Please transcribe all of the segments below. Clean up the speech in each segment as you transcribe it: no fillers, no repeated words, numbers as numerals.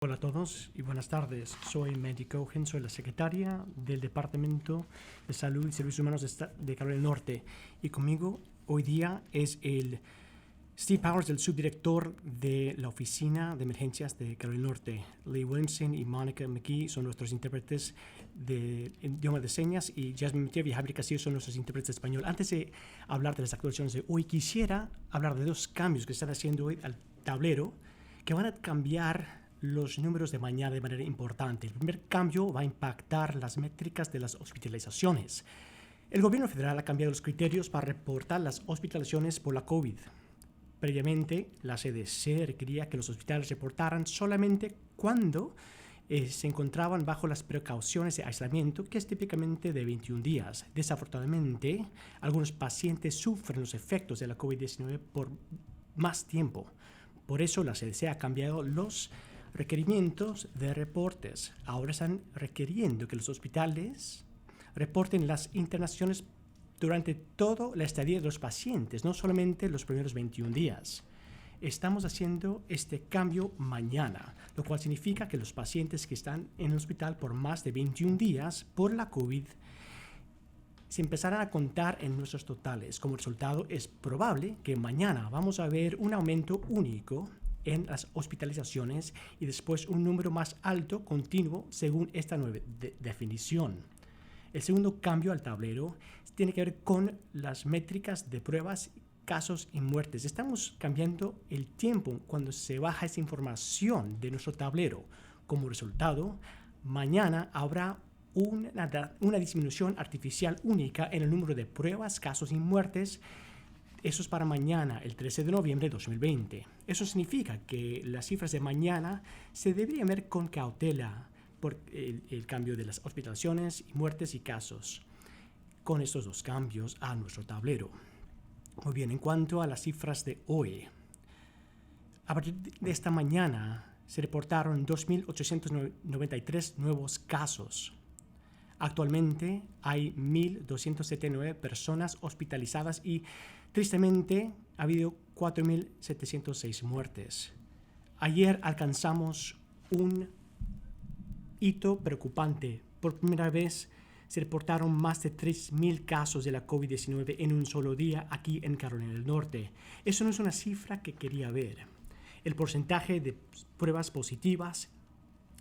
Hola a todos y buenas tardes. Soy Mandy Cohen, soy la secretaria del Departamento de Salud y Servicios Humanos de Carolina del Norte. Y conmigo hoy día es el Steve Powers, el subdirector de la Oficina de Emergencias de Carolina del Norte. Lee Williamson y Monica McKee son nuestros intérpretes de idioma de señas y Jasmine Mitier y Javier Castillo son nuestros intérpretes de español. Antes de hablar de las actualizaciones de hoy, quisiera hablar de dos cambios que están haciendo hoy al tablero que van a cambiar los números de mañana de manera importante. El primer cambio va a impactar las métricas de las hospitalizaciones. El gobierno federal ha cambiado los criterios para reportar las hospitalizaciones por la COVID. Previamente, la CDC requería que los hospitales reportaran solamente cuando se encontraban bajo las precauciones de aislamiento, que es típicamente de 21 días. Desafortunadamente, algunos pacientes sufren los efectos de la COVID-19 por más tiempo. Por eso, la CDC ha cambiado los requerimientos de reportes. Ahora están requiriendo que los hospitales reporten las internaciones durante toda la estadía de los pacientes, no solamente los primeros 21 días. Estamos haciendo este cambio mañana, lo cual significa que los pacientes que están en el hospital por más de 21 días por la COVID se empezarán a contar en nuestros totales. Como resultado, es probable que mañana vamos a ver un aumento único en las hospitalizaciones y después un número más alto continuo según esta nueva definición. El segundo cambio al tablero tiene que ver con las métricas de pruebas, casos y muertes. Estamos cambiando el tiempo cuando se baja esa información de nuestro tablero. Como resultado, mañana habrá una disminución artificial única en el número de pruebas, casos y muertes. Eso es para mañana, el 13 de noviembre de 2020. Eso significa que las cifras de mañana se deberían ver con cautela por el cambio de las hospitalizaciones, muertes y casos. Con estos dos cambios a nuestro tablero. Muy bien, en cuanto a las cifras de hoy. A partir de esta mañana se reportaron 2.893 nuevos casos. Actualmente hay 1.279 personas hospitalizadas y tristemente ha habido 4.706 muertes. Ayer alcanzamos un hito preocupante. Por primera vez se reportaron más de 3.000 casos de la COVID-19 en un solo día aquí en Carolina del Norte. Eso no es una cifra que quería ver. El porcentaje de pruebas positivas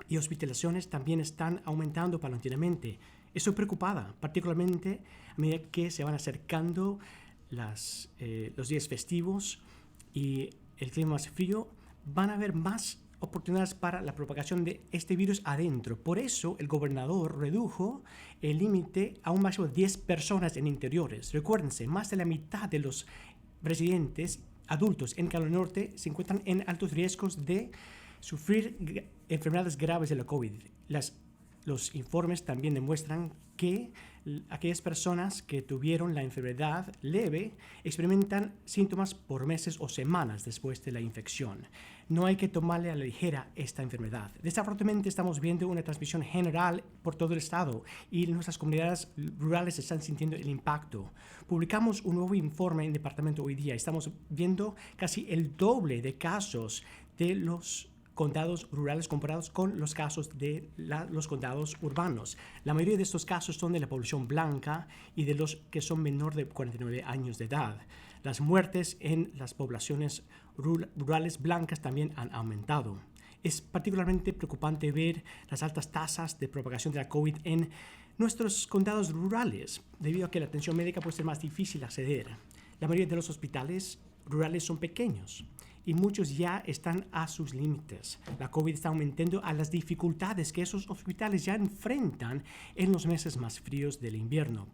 y hospitalizaciones también están aumentando paulatinamente. Estoy preocupada, particularmente a medida que se van acercando los días festivos y el clima más frío. Van a haber más oportunidades para la propagación de este virus adentro. Por eso el gobernador redujo el límite a un máximo de 10 personas en interiores. Recuérdense, más de la mitad de los residentes adultos en Carolina del Norte se encuentran en altos riesgos de sufrir enfermedades graves de la COVID. Los informes también demuestran que aquellas personas que tuvieron la enfermedad leve experimentan síntomas por meses o semanas después de la infección. No hay que tomarle a la ligera esta enfermedad. Desafortunadamente estamos viendo una transmisión general por todo el estado y nuestras comunidades rurales están sintiendo el impacto. Publicamos un nuevo informe en el departamento hoy día. Estamos viendo casi el doble de casos de los condados rurales comparados con los casos de los condados urbanos. La mayoría de estos casos son de la población blanca y de los que son menor de 49 años de edad. Las muertes en las poblaciones rurales blancas también han aumentado. Es particularmente preocupante ver las altas tasas de propagación de la COVID en nuestros condados rurales, debido a que la atención médica puede ser más difícil de acceder. La mayoría de los hospitales rurales son pequeños y muchos ya están a sus límites. La COVID está aumentando a las dificultades que esos hospitales ya enfrentan en los meses más fríos del invierno.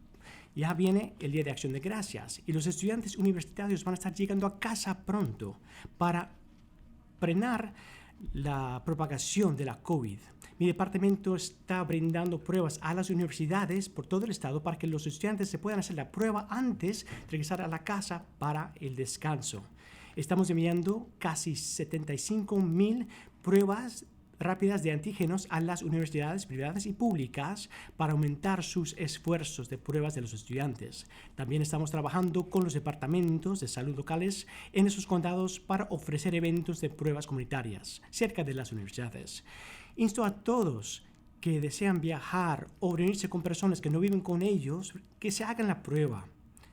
Ya viene el Día de Acción de Gracias y los estudiantes universitarios van a estar llegando a casa pronto para frenar la propagación de la COVID. Mi departamento está brindando pruebas a las universidades por todo el estado para que los estudiantes se puedan hacer la prueba antes de regresar a la casa para el descanso. Estamos enviando casi 75,000 pruebas rápidas de antígenos a las universidades privadas y públicas para aumentar sus esfuerzos de pruebas de los estudiantes. También estamos trabajando con los departamentos de salud locales en esos condados para ofrecer eventos de pruebas comunitarias cerca de las universidades. Insto a todos que desean viajar o reunirse con personas que no viven con ellos que se hagan la prueba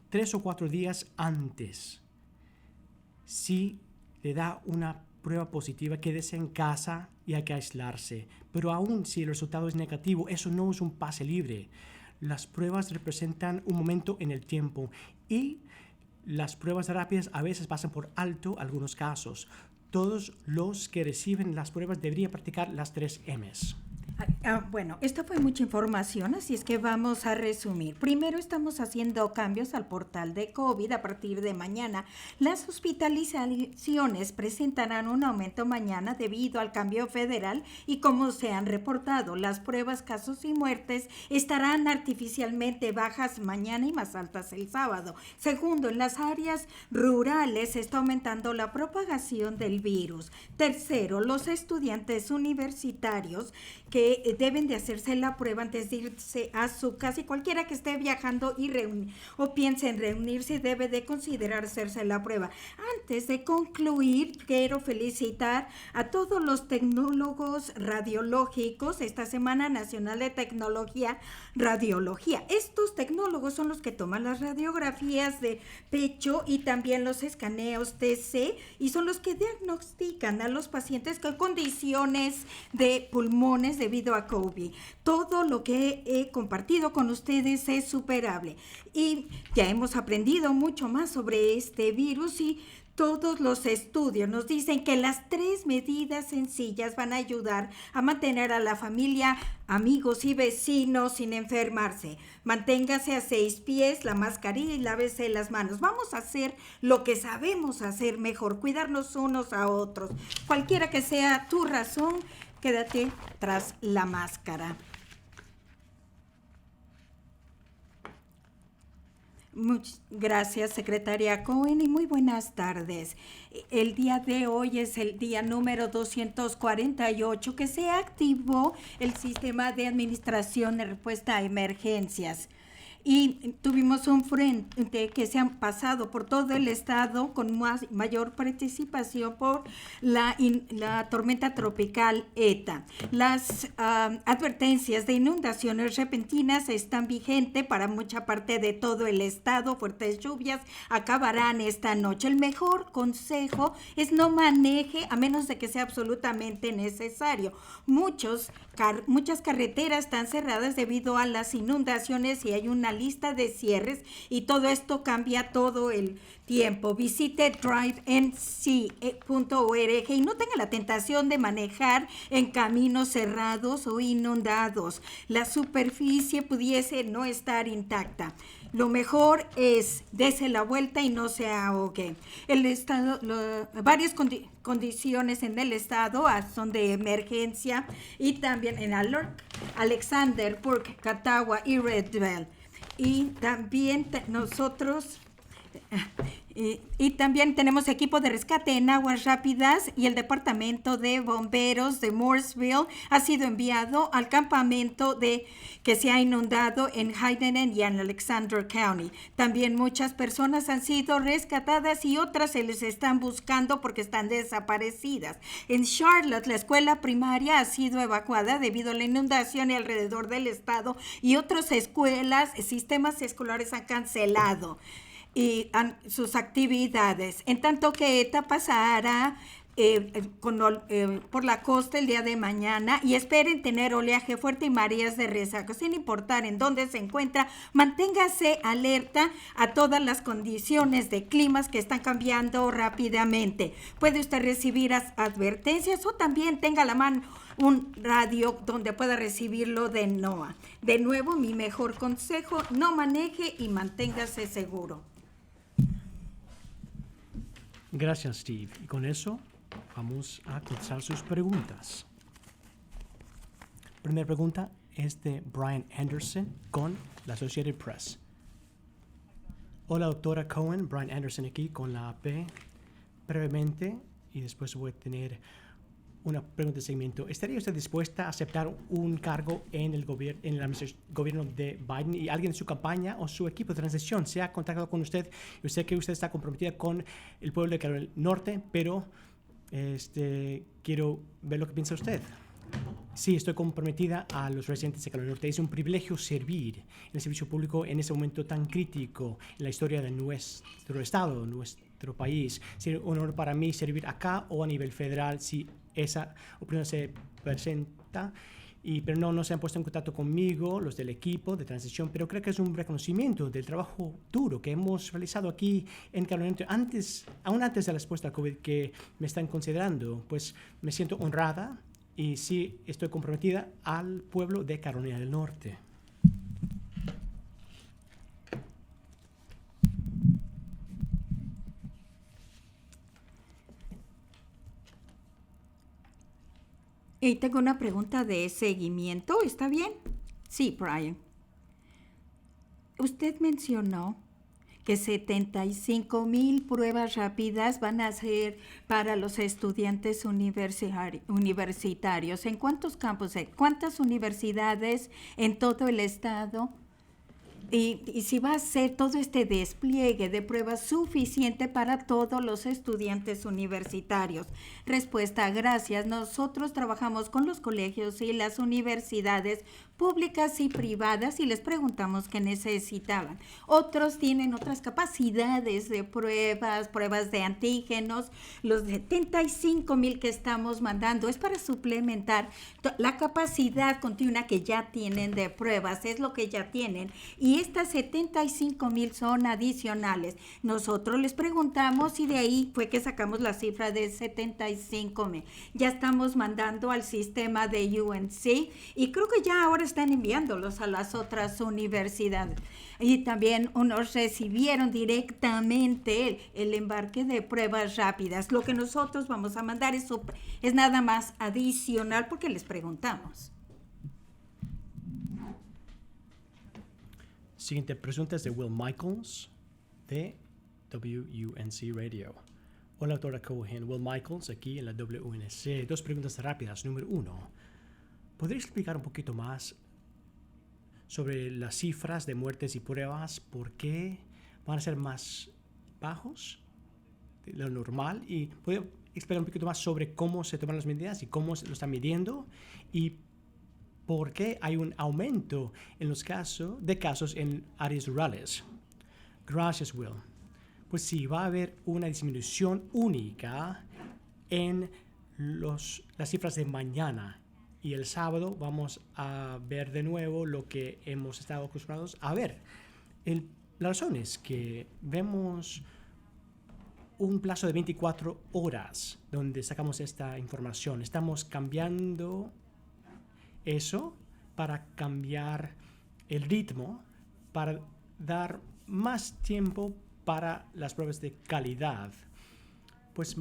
3 o 4 días antes. Si le da una prueba positiva, quédese en casa y hay que aislarse. Pero aún si el resultado es negativo, eso no es un pase libre. Las pruebas representan un momento en el tiempo y las pruebas rápidas a veces pasan por alto algunos casos. Todos los que reciben las pruebas deberían practicar las 3 M's. Bueno, esta fue mucha información, así es que vamos a resumir. Primero, estamos haciendo cambios al portal de COVID a partir de mañana. Las hospitalizaciones presentarán un aumento mañana debido al cambio federal y como se han reportado, las pruebas, casos y muertes estarán artificialmente bajas mañana y más altas el sábado. Segundo, en las áreas rurales se está aumentando la propagación del virus. Tercero, los estudiantes universitarios que deben de hacerse la prueba antes de irse a su casa, y cualquiera que esté viajando o piense en reunirse debe de considerar hacerse la prueba. Antes de concluir, quiero felicitar a todos los tecnólogos radiológicos esta Semana Nacional de Tecnología Radiología. Estos tecnólogos son los que toman las radiografías de pecho y también los escaneos TC y son los que diagnostican a los pacientes con condiciones de pulmones debido a COVID. Todo lo que he compartido con ustedes es superable y ya hemos aprendido mucho más sobre este virus y todos los estudios nos dicen que las 3 medidas sencillas van a ayudar a mantener a la familia, amigos y vecinos sin enfermarse. Manténgase a 6 pies, la mascarilla y lávese las manos. Vamos a hacer lo que sabemos hacer mejor, cuidarnos unos a otros. Cualquiera que sea tu razón, quédate tras la máscara. Muchas gracias, secretaria Cohen, y muy buenas tardes. El día de hoy es el día número 248 que se activó el sistema de administración de respuesta a emergencias. Y tuvimos un frente que se han pasado por todo el estado con mayor participación por la tormenta tropical ETA. Las advertencias de inundaciones repentinas están vigentes para mucha parte de todo el estado. Fuertes lluvias acabarán esta noche. El mejor consejo es no maneje a menos de que sea absolutamente necesario. Muchas carreteras están cerradas debido a las inundaciones y hay una lista de cierres y todo esto cambia todo el tiempo. Visite drivenc.org y no tenga la tentación de manejar en caminos cerrados o inundados. La superficie pudiese no estar intacta. Lo mejor es dese la vuelta y no se ahogue. El estado, varias condiciones en el estado son de emergencia y también en Alexander, Burke, Catawba y Redwell. Y también nosotros y también tenemos equipo de rescate en aguas rápidas y el departamento de bomberos de Mooresville ha sido enviado al campamento que se ha inundado en Hayden y en Alexander County. También muchas personas han sido rescatadas y otras se les están buscando porque están desaparecidas. En Charlotte, la escuela primaria ha sido evacuada debido a la inundación y alrededor del estado y otras escuelas, sistemas escolares han cancelado sus actividades, en tanto que ETA pasará por la costa el día de mañana y esperen tener oleaje fuerte y mareas de resaca. Sin importar en dónde se encuentra, manténgase alerta a todas las condiciones de climas que están cambiando rápidamente. Puede usted recibir advertencias o también tenga a la mano un radio donde pueda recibirlo de NOAA. De nuevo, mi mejor consejo, no maneje y manténgase seguro. Gracias, Steve. Y con eso vamos a contestar sus preguntas. Primera pregunta es de Brian Anderson con la Associated Press. Hola, doctora Cohen. Brian Anderson aquí con la AP. Brevemente, y después voy a tener una pregunta de seguimiento. ¿Estaría usted dispuesta a aceptar un cargo en el gobierno de Biden y alguien de su campaña o su equipo de transición se ha contactado con usted? Yo sé que usted está comprometida con el pueblo de Carolina del Norte, pero quiero ver lo que piensa usted. Sí, estoy comprometida a los residentes de Carolina del Norte. Es un privilegio servir en el servicio público en ese momento tan crítico en la historia de nuestro estado, nuestro país. Sería un honor para mí servir acá o a nivel federal si esa opinión se presenta. Pero no se han puesto en contacto conmigo, los del equipo de transición, pero creo que es un reconocimiento del trabajo duro que hemos realizado aquí en Carolina del Norte, aún antes de la respuesta a COVID que me están considerando. Pues me siento honrada y sí estoy comprometida al pueblo de Carolina del Norte. Y tengo una pregunta de seguimiento, ¿está bien? Sí, Brian. Usted mencionó que 75,000 pruebas rápidas van a ser para los estudiantes universitarios. ¿En cuántos campos hay? ¿Cuántas universidades en todo el estado? Y si va a ser todo este despliegue de pruebas suficiente para todos los estudiantes universitarios. Respuesta, gracias. Nosotros trabajamos con los colegios y las universidades públicas y privadas y les preguntamos qué necesitaban. Otros tienen otras capacidades de pruebas de antígenos. Los 75,000 que estamos mandando es para suplementar la capacidad continua que ya tienen de pruebas, es lo que ya tienen. Y estas 75,000 son adicionales. Nosotros les preguntamos y de ahí fue que sacamos la cifra de 75,000. Ya estamos mandando al sistema de UNC y creo que ya ahora están enviándolos a las otras universidades. Y también unos recibieron directamente el embarque de pruebas rápidas. Lo que nosotros vamos a mandar es nada más adicional porque les preguntamos. Siguiente pregunta es de Will Michaels de WUNC Radio. Hola, doctora Cohen. Will Michaels aquí en la WUNC. Dos preguntas rápidas. Número 1. ¿Podría explicar un poquito más sobre las cifras de muertes y pruebas? ¿Por qué van a ser más bajos de lo normal? Y ¿puede explicar un poquito más sobre cómo se toman las medidas y cómo se lo están midiendo? Y ¿por qué hay un aumento en los casos en áreas rurales? Gracias, Will. Pues sí, va a haber una disminución única en las cifras de mañana. Y el sábado vamos a ver de nuevo lo que hemos estado acostumbrados a ver. La razón es que vemos un plazo de 24 horas donde sacamos esta información. Estamos cambiando eso para cambiar el ritmo, para dar más tiempo para las pruebas de calidad. Pues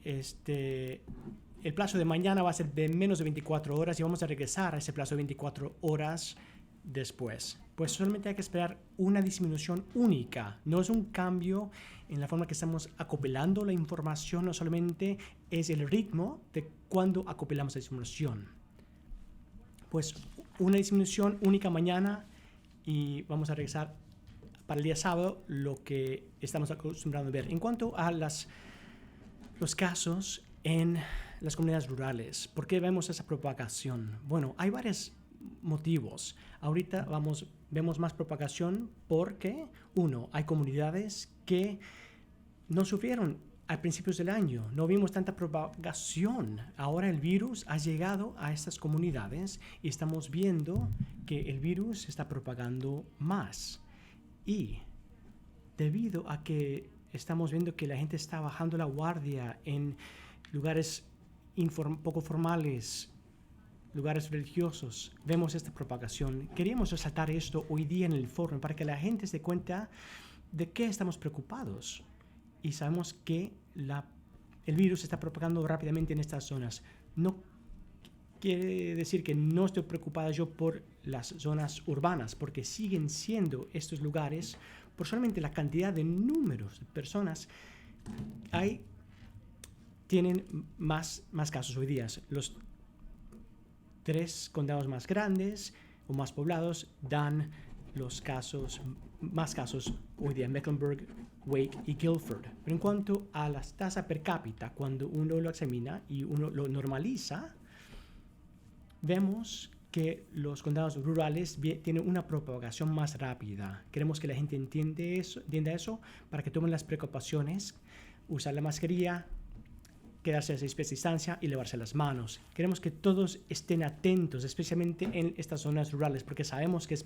el plazo de mañana va a ser de menos de 24 horas y vamos a regresar a ese plazo de 24 horas después. Pues solamente hay que esperar una disminución única. No es un cambio en la forma que estamos acopilando la información, no solamente es el ritmo de cuando acopilamos la información. Pues una disminución única mañana y vamos a regresar para el día sábado lo que estamos acostumbrados a ver. En cuanto a los casos en las comunidades rurales, ¿por qué vemos esa propagación? Bueno, hay varios motivos. Ahorita vemos más propagación porque, uno, hay comunidades que no sufrieron a principios del año. No vimos tanta propagación. Ahora el virus ha llegado a estas comunidades y estamos viendo que el virus se está propagando más. Y debido a que estamos viendo que la gente está bajando la guardia en lugares poco formales, lugares religiosos, vemos esta propagación. Queríamos resaltar esto hoy día en el foro para que la gente se dé cuenta de qué estamos preocupados. Y sabemos que el virus se está propagando rápidamente en estas zonas. No quiere decir que no estoy preocupada yo por las zonas urbanas, porque siguen siendo estos lugares, por solamente la cantidad de números de personas, tienen más casos hoy día. Los 3 condados más grandes o más poblados dan más casos hoy día: Mecklenburg, Wake y Guilford. Pero en cuanto a la tasa per cápita, cuando uno lo examina y uno lo normaliza, vemos que los condados rurales tienen una propagación más rápida. Queremos que la gente entienda eso para que tomen las precauciones: usar la mascarilla, quedarse a 6 pies de distancia y lavarse las manos. Queremos que todos estén atentos, especialmente en estas zonas rurales, porque sabemos que es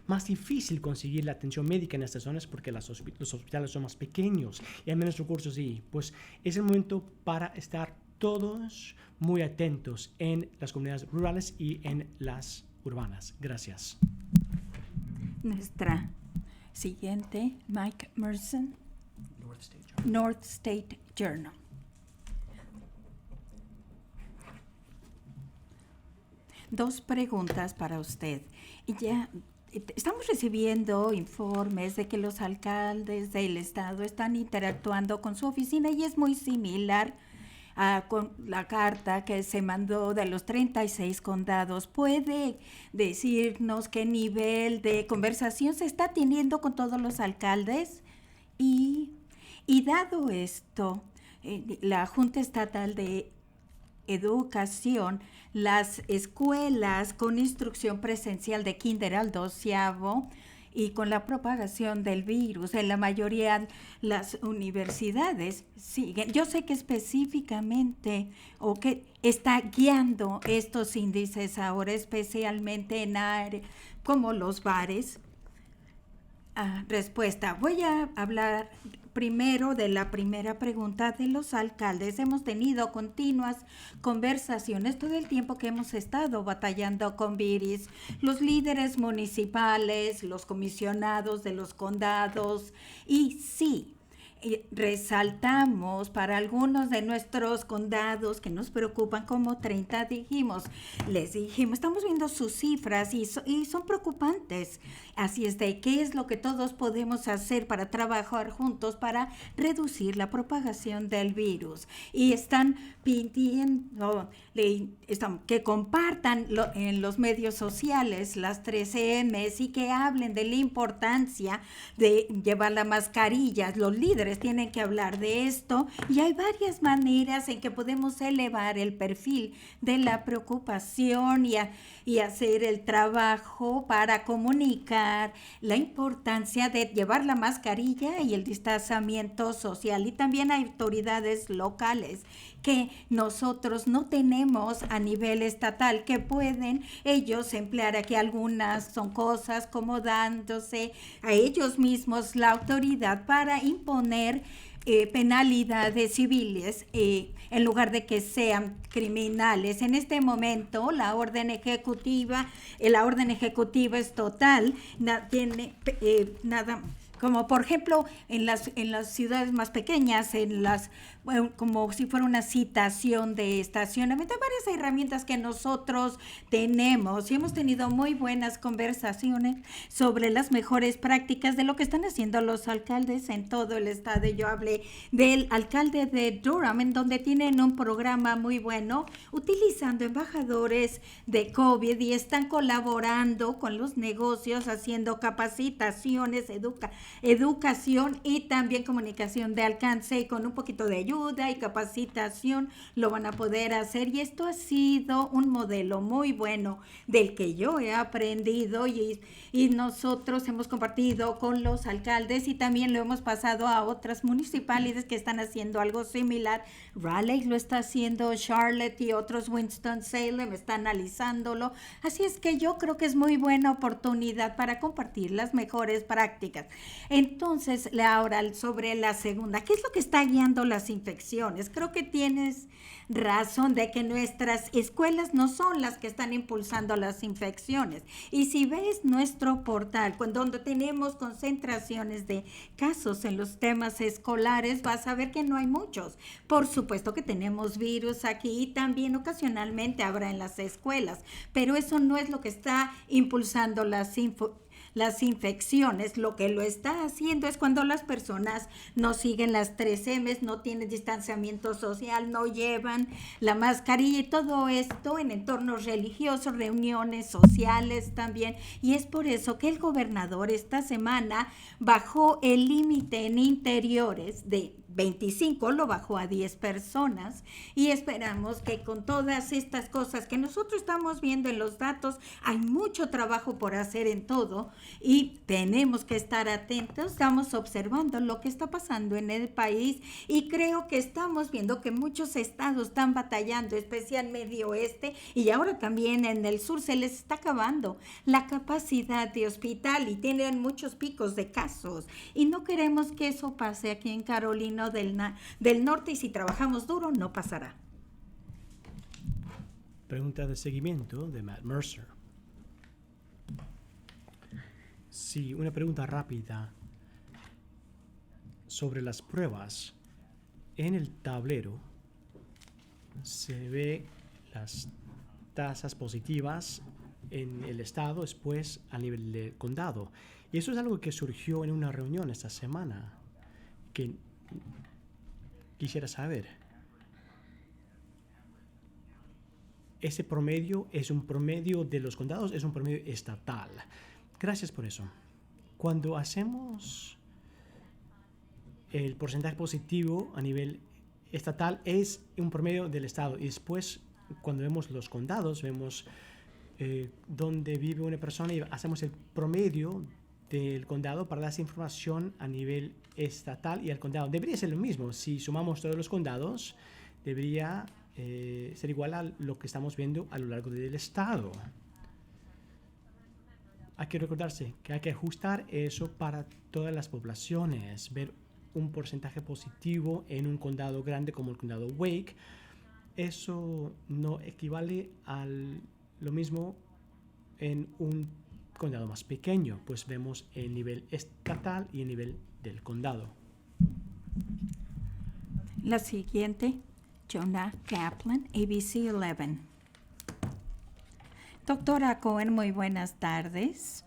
más difícil conseguir la atención médica en estas zonas porque los hospitales son más pequeños y hay menos recursos. Y pues es el momento para estar todos muy atentos en las comunidades rurales y en las urbanas. Gracias. Nuestra siguiente, Mike Merson, North State Journal. Dos preguntas para usted. Ya estamos recibiendo informes de que los alcaldes del estado están interactuando con su oficina y es muy similar con la carta que se mandó de los 36 condados. ¿Puede decirnos qué nivel de conversación se está teniendo con todos los alcaldes? Y dado esto, la Junta Estatal de Educación, las escuelas con instrucción presencial de kinder al 12º y con la propagación del virus en la mayoría las universidades siguen. Yo sé que específicamente o que está guiando estos índices ahora, especialmente en áreas como los bares. Respuesta. Voy a hablar primero de la primera pregunta de los alcaldes. Hemos tenido continuas conversaciones todo el tiempo que hemos estado batallando con virus. Los líderes municipales, los comisionados de los condados y sí, resaltamos para algunos de nuestros condados que nos preocupan, como 30 les dijimos, estamos viendo sus cifras y son preocupantes. Así es de qué es lo que todos podemos hacer para trabajar juntos para reducir la propagación del virus. Y están pidiendo que compartan en los medios sociales las 13 M's y que hablen de la importancia de llevar la mascarilla. Los líderes tienen que hablar de esto y hay varias maneras en que podemos elevar el perfil de la preocupación y hacer el trabajo para comunicar la importancia de llevar la mascarilla y el distanciamiento social. Y también hay autoridades locales que nosotros no tenemos a nivel estatal, que pueden ellos emplear aquí. Algunas son cosas como dándose a ellos mismos la autoridad para imponer penalidades civiles en lugar de que sean criminales. En este momento la orden ejecutiva es total, tiene nada. Como por ejemplo en las ciudades más pequeñas, como si fuera una citación de estacionamiento, hay varias herramientas que nosotros tenemos y hemos tenido muy buenas conversaciones sobre las mejores prácticas de lo que están haciendo los alcaldes en todo el estado. Yo hablé del alcalde de Durham, en donde tienen un programa muy bueno utilizando embajadores de COVID y están colaborando con los negocios, haciendo capacitaciones, educación y también comunicación de alcance, y con un poquito de ayuda y capacitación lo van a poder hacer. Y esto ha sido un modelo muy bueno del que yo he aprendido y nosotros hemos compartido con los alcaldes y también lo hemos pasado a otras municipalidades que están haciendo algo similar. Raleigh lo está haciendo, Charlotte y otros, Winston-Salem están analizándolo. Así es que yo creo que es muy buena oportunidad para compartir las mejores prácticas. Entonces, ahora sobre la segunda, ¿qué es lo que está guiando las infecciones? Creo que tienes razón de que nuestras escuelas no son las que están impulsando las infecciones. Y si ves nuestro portal, donde tenemos concentraciones de casos en los temas escolares, vas a ver que no hay muchos. Por supuesto que tenemos virus aquí y también ocasionalmente habrá en las escuelas, pero eso no es lo que está impulsando las las infecciones. Lo que lo está haciendo es cuando las personas no siguen las 3 M's, no tienen distanciamiento social, no llevan la mascarilla y todo esto en entornos religiosos, reuniones sociales también. Y es por eso que el gobernador esta semana bajó el límite en interiores de 25, lo bajó a 10 personas y esperamos que con todas estas cosas que nosotros estamos viendo en los datos, hay mucho trabajo por hacer en todo y tenemos que estar atentos. Estamos observando lo que está pasando en el país y creo que estamos viendo que muchos estados están batallando, especialmente medio oeste y ahora también en el sur se les está acabando la capacidad de hospital y tienen muchos picos de casos y no queremos que eso pase aquí en Carolina del Norte y si trabajamos duro no pasará. Pregunta de seguimiento de Matt Mercer. Sí, una pregunta rápida sobre las pruebas. En el tablero se ve las tasas positivas en el estado, después a nivel del condado. Y eso es algo que surgió en una reunión esta semana que quisiera saber. ¿Ese promedio es un promedio de los condados? ¿Es un promedio estatal? Gracias por eso. Cuando hacemos el porcentaje positivo a nivel estatal es un promedio del estado y después cuando vemos los condados vemos dónde vive una persona y hacemos el promedio del condado para dar esa información a nivel estatal y al condado. Debería ser lo mismo. Si sumamos todos los condados, debería ser igual a lo que estamos viendo a lo largo del estado. Hay que recordarse que hay que ajustar eso para todas las poblaciones. Ver un porcentaje positivo en un condado grande como el condado Wake, eso no equivale a lo mismo en un condado más pequeño, pues vemos el nivel estatal y el nivel del condado. La siguiente, Jonah Kaplan, ABC 11. Doctora Cohen, muy buenas tardes.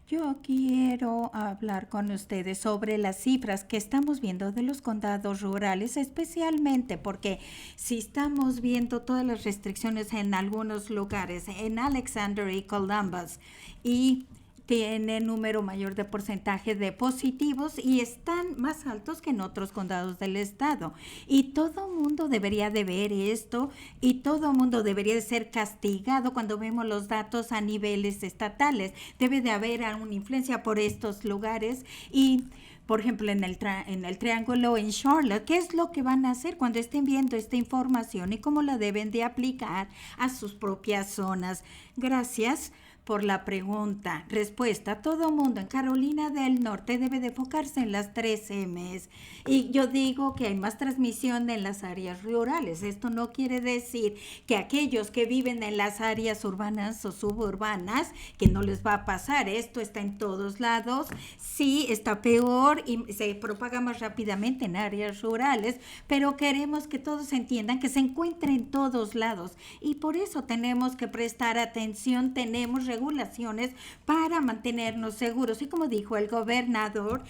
Yo quiero hablar con ustedes sobre las cifras que estamos viendo de los condados rurales, especialmente porque si estamos viendo todas las restricciones en algunos lugares, en Alexander y Columbus, y tiene número mayor de porcentaje de positivos y están más altos que en otros condados del estado. Y todo mundo debería de ver esto y todo mundo debería de ser castigado cuando vemos los datos a niveles estatales. Debe de haber alguna influencia por estos lugares y por ejemplo, en el Triángulo en Charlotte, ¿qué es lo que van a hacer cuando estén viendo esta información y cómo la deben de aplicar a sus propias zonas? Gracias por la pregunta. Respuesta: todo mundo en Carolina del Norte debe de enfocarse en las 3M's. Y yo digo que hay más transmisión en las áreas rurales. Esto no quiere decir que aquellos que viven en las áreas urbanas o suburbanas, que no les va a pasar. Esto está en todos lados. Sí, está peor y se propaga más rápidamente en áreas rurales, pero queremos que todos entiendan que se encuentra en todos lados. Y por eso tenemos que prestar atención, tenemos regulaciones para mantenernos seguros. Y como dijo el gobernador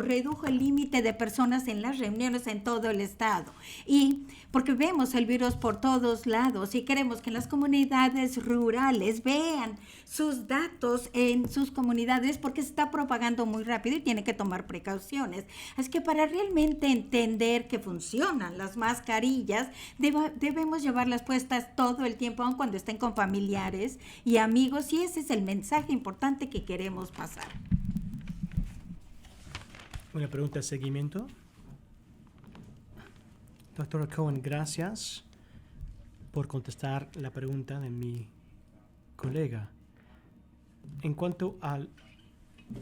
redujo el límite de personas en las reuniones en todo el estado. Y porque vemos el virus por todos lados y queremos que las comunidades rurales vean sus datos en sus comunidades porque se está propagando muy rápido y tiene que tomar precauciones. Así que para realmente entender que funcionan las mascarillas, debemos llevarlas puestas todo el tiempo, aun cuando estén con familiares y amigos, y ese es el mensaje importante que queremos pasar. Una pregunta de seguimiento. Doctora Cohen, gracias por contestar la pregunta de mi colega. En cuanto al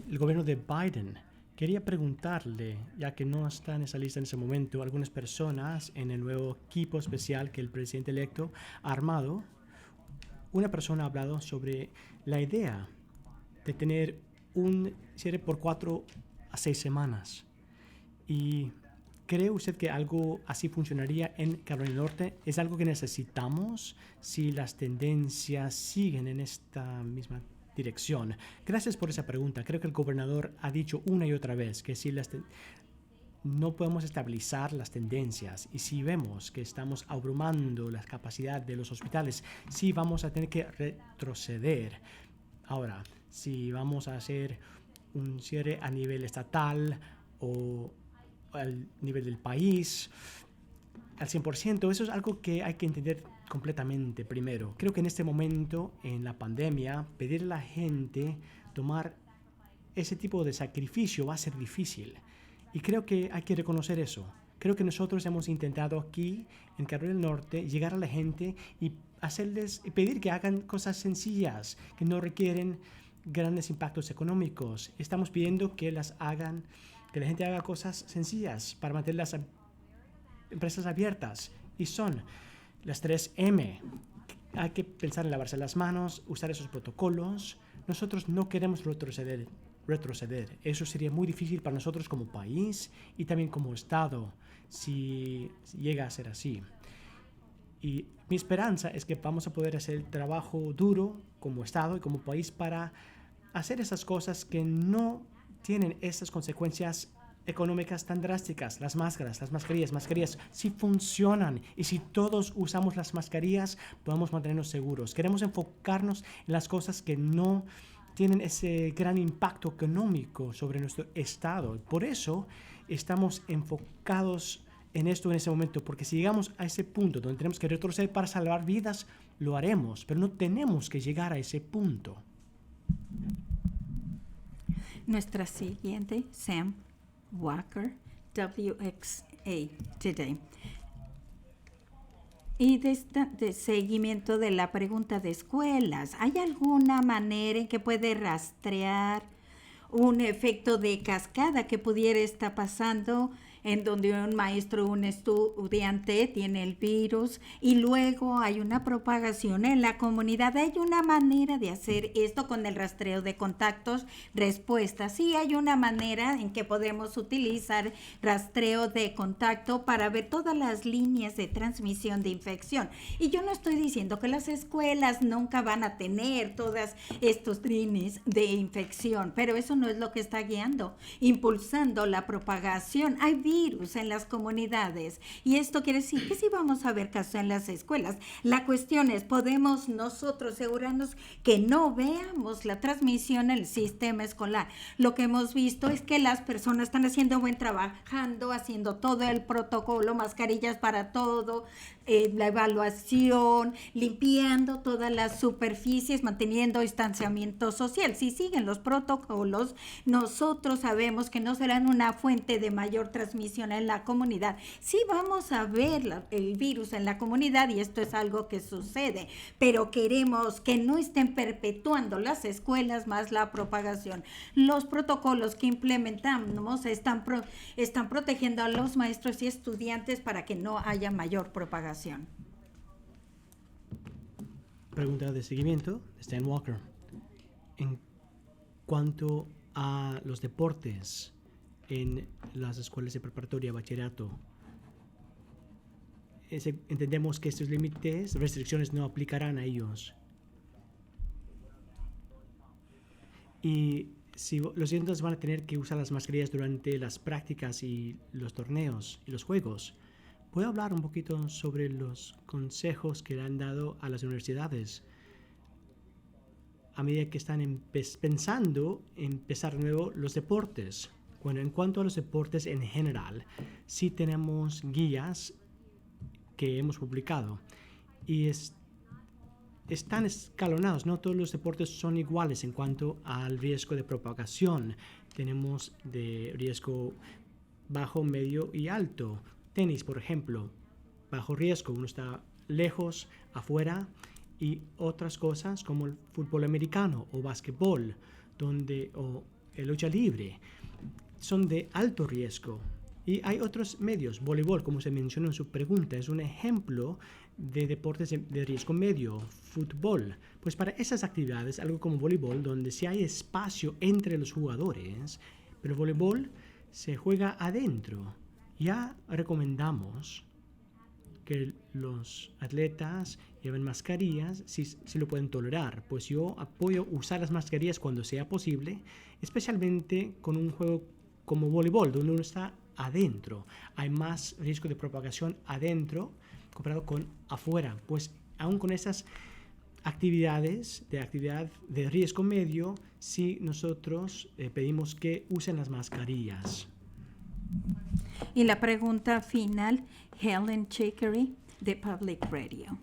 gobierno de Biden, quería preguntarle, ya que no está en esa lista en ese momento, algunas personas en el nuevo equipo especial que el presidente electo ha armado. Una persona ha hablado sobre la idea de tener un cierre por 4 a 6 semanas. ¿Y cree usted que algo así funcionaría en Carolina del Norte? ¿Es algo que necesitamos si las tendencias siguen en esta misma dirección. Gracias por esa pregunta. Creo que el gobernador ha dicho una y otra vez que si no podemos estabilizar las tendencias y si vemos que estamos abrumando la capacidad de los hospitales, sí vamos a tener que retroceder. Ahora, si vamos a hacer un cierre a nivel estatal o al nivel del país, al 100%, eso es algo que hay que entender completamente primero. Creo que en este momento, en la pandemia, pedirle a la gente tomar ese tipo de sacrificio va a ser difícil. Y creo que hay que reconocer eso. Creo que nosotros hemos intentado aquí, en Carolina del Norte, llegar a la gente y pedir que hagan cosas sencillas, que no requieren grandes impactos económicos. Estamos pidiendo que la gente haga cosas sencillas para mantener las empresas abiertas. Y son las 3M. Hay que pensar en lavarse las manos, usar esos protocolos. Nosotros no queremos retroceder. Eso sería muy difícil para nosotros como país y también como Estado si llega a ser así. Y mi esperanza es que vamos a poder hacer el trabajo duro como Estado y como país para hacer esas cosas que no tienen esas consecuencias económicas tan drásticas. Las mascarillas sí funcionan y si todos usamos las mascarillas podemos mantenernos seguros. Queremos enfocarnos en las cosas que no tienen ese gran impacto económico sobre nuestro estado. Por eso estamos enfocados en esto en ese momento, porque si llegamos a ese punto donde tenemos que retroceder para salvar vidas, lo haremos, pero no tenemos que llegar a ese punto. Nuestra siguiente, Sam Walker, WXA Today. Y de seguimiento de la pregunta de escuelas, ¿hay alguna manera en que puede rastrear un efecto de cascada que pudiera estar pasando en donde un maestro o un estudiante tiene el virus y luego hay una propagación en la comunidad? ¿Hay una manera de hacer esto con el rastreo de contactos? Respuesta: sí, hay una manera en que podemos utilizar rastreo de contacto para ver todas las líneas de transmisión de infección. Y yo no estoy diciendo que las escuelas nunca van a tener todas estos líneas de infección, pero eso no es lo que está guiando, impulsando la propagación. Hay virus en las comunidades y esto quiere decir que sí vamos a ver casos en las escuelas. La cuestión es, ¿podemos nosotros asegurarnos que no veamos la transmisión en el sistema escolar? Lo que hemos visto es que las personas están haciendo buen trabajando, haciendo todo el protocolo, mascarillas para todo, la evaluación, limpiando todas las superficies, manteniendo distanciamiento social. Si siguen los protocolos, nosotros sabemos que no serán una fuente de mayor transmisión en la comunidad. Sí vamos a ver el virus en la comunidad y esto es algo que sucede, pero queremos que no estén perpetuando las escuelas más la propagación. Los protocolos que implementamos están protegiendo a los maestros y estudiantes para que no haya mayor propagación. Pregunta de seguimiento de Stan Walker. En cuanto a los deportes en las escuelas de preparatoria, bachillerato, entendemos que estos límites, restricciones no aplicarán a ellos. Y si los estudiantes van a tener que usar las mascarillas durante las prácticas y los torneos y los juegos, ¿puedo hablar un poquito sobre los consejos que le han dado a las universidades a medida que están pensando en empezar de nuevo los deportes? Bueno, en cuanto a los deportes en general, sí tenemos guías que hemos publicado y están escalonados. No todos los deportes son iguales en cuanto al riesgo de propagación. Tenemos de riesgo bajo, medio y alto. Tenis, por ejemplo, bajo riesgo, uno está lejos, afuera, y otras cosas como el fútbol americano o básquetbol, o el lucha libre, son de alto riesgo. Y hay otros medios, voleibol, como se mencionó en su pregunta, es un ejemplo de deportes de riesgo medio. Fútbol, pues para esas actividades, algo como voleibol, donde sí hay espacio entre los jugadores, pero voleibol se juega adentro. Ya recomendamos que los atletas lleven mascarillas si lo pueden tolerar. Pues yo apoyo usar las mascarillas cuando sea posible, especialmente con un juego como voleibol, donde uno está adentro. Hay más riesgo de propagación adentro comparado con afuera. Pues aún con esas actividad de riesgo medio, sí nosotros pedimos que usen las mascarillas. Y la pregunta final, Helen Chicory, de Public Radio.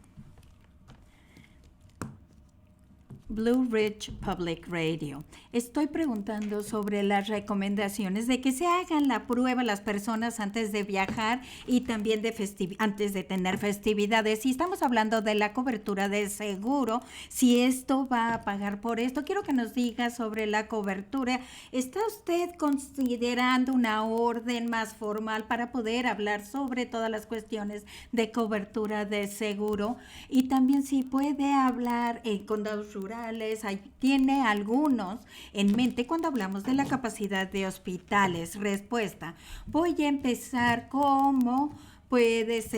Blue Ridge Public Radio. Estoy preguntando sobre las recomendaciones de que se hagan la prueba las personas antes de viajar y también antes de tener festividades. Si estamos hablando de la cobertura de seguro, si esto va a pagar por esto, quiero que nos diga sobre la cobertura. ¿Está usted considerando una orden más formal para poder hablar sobre todas las cuestiones de cobertura de seguro? Y también si puede hablar en condados rurales, ¿tiene algunos en mente cuando hablamos de la capacidad de hospitales? Respuesta: voy a empezar como puedes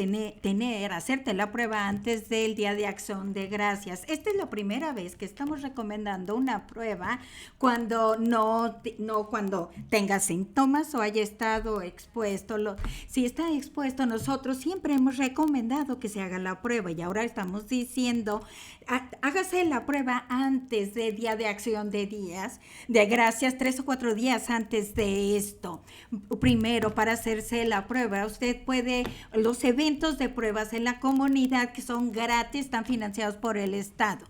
hacerte la prueba antes del Día de Acción de Gracias. Esta es la primera vez que estamos recomendando una prueba cuando cuando tenga síntomas o haya estado expuesto. Si está expuesto, nosotros siempre hemos recomendado que se haga la prueba y ahora estamos diciendo, hágase la prueba antes del Día de Acción de Gracias, 3 o 4 días antes de esto. Primero, para hacerse la prueba, usted puede. Los eventos de pruebas en la comunidad que son gratis están financiados por el Estado.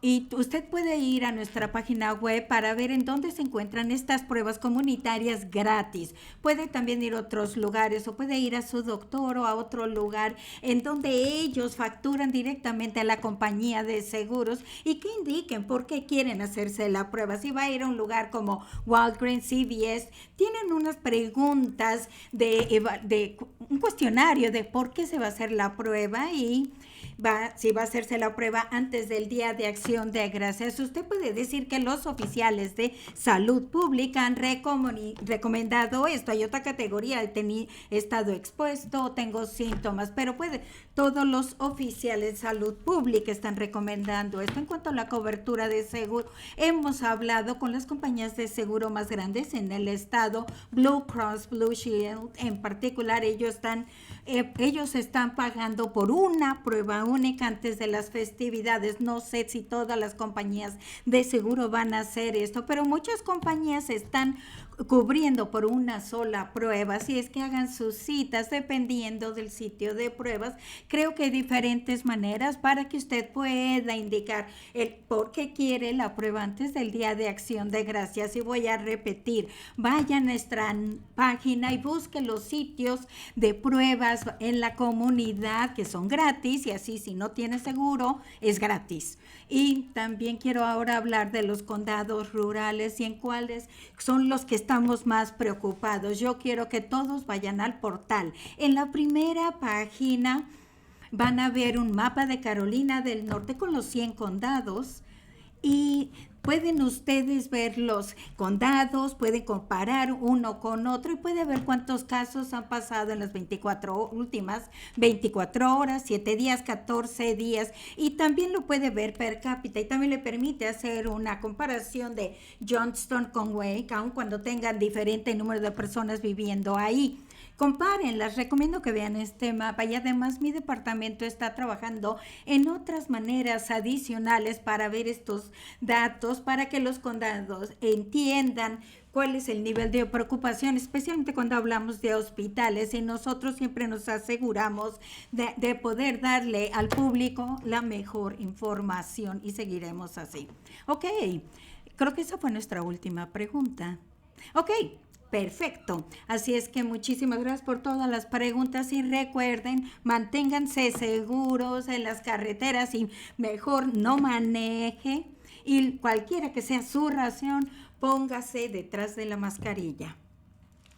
Y usted puede ir a nuestra página web para ver en dónde se encuentran estas pruebas comunitarias gratis. Puede también ir a otros lugares o puede ir a su doctor o a otro lugar en donde ellos facturan directamente a la compañía de seguros y que indiquen por qué quieren hacerse la prueba. Si va a ir a un lugar como Walgreens, CVS, tienen unas preguntas de un cuestionario de por qué se va a hacer la prueba y si va a hacerse la prueba antes del Día de Acción de Gracias. Usted puede decir que los oficiales de salud pública han recomendado esto. Hay otra categoría, he estado expuesto, tengo síntomas, pero todos los oficiales de salud pública están recomendando esto. En cuanto a la cobertura de seguro, hemos hablado con las compañías de seguro más grandes en el estado, Blue Cross Blue Shield en particular. Ellos están pagando por una prueba única antes de las festividades. No sé si todas las compañías de seguro van a hacer esto, pero muchas compañías están cubriendo por una sola prueba. Si es que hagan sus citas dependiendo del sitio de pruebas, creo que hay diferentes maneras para que usted pueda indicar el por qué quiere la prueba antes del Día de Acción de Gracias. Y voy a repetir, vaya a nuestra página y busque los sitios de pruebas en la comunidad que son gratis y así si no tiene seguro es gratis. Y también quiero ahora hablar de los condados rurales y en cuáles son los que estamos más preocupados. Yo quiero que todos vayan al portal. En la primera página van a ver un mapa de Carolina del Norte con los 100 condados y pueden ustedes ver los condados, pueden comparar uno con otro y puede ver cuántos casos han pasado en las últimas 24 horas, 7 días, 14 días y también lo puede ver per cápita y también le permite hacer una comparación de Johnston con Wake, aun cuando tengan diferente número de personas viviendo ahí. Compárenlas, recomiendo que vean este mapa y además mi departamento está trabajando en otras maneras adicionales para ver estos datos, para que los condados entiendan cuál es el nivel de preocupación, especialmente cuando hablamos de hospitales y nosotros siempre nos aseguramos de poder darle al público la mejor información y seguiremos así. Ok, creo que esa fue nuestra última pregunta. Ok. Perfecto. Así es que muchísimas gracias por todas las preguntas y recuerden, manténganse seguros en las carreteras y mejor no maneje y cualquiera que sea su razón, póngase detrás de la mascarilla.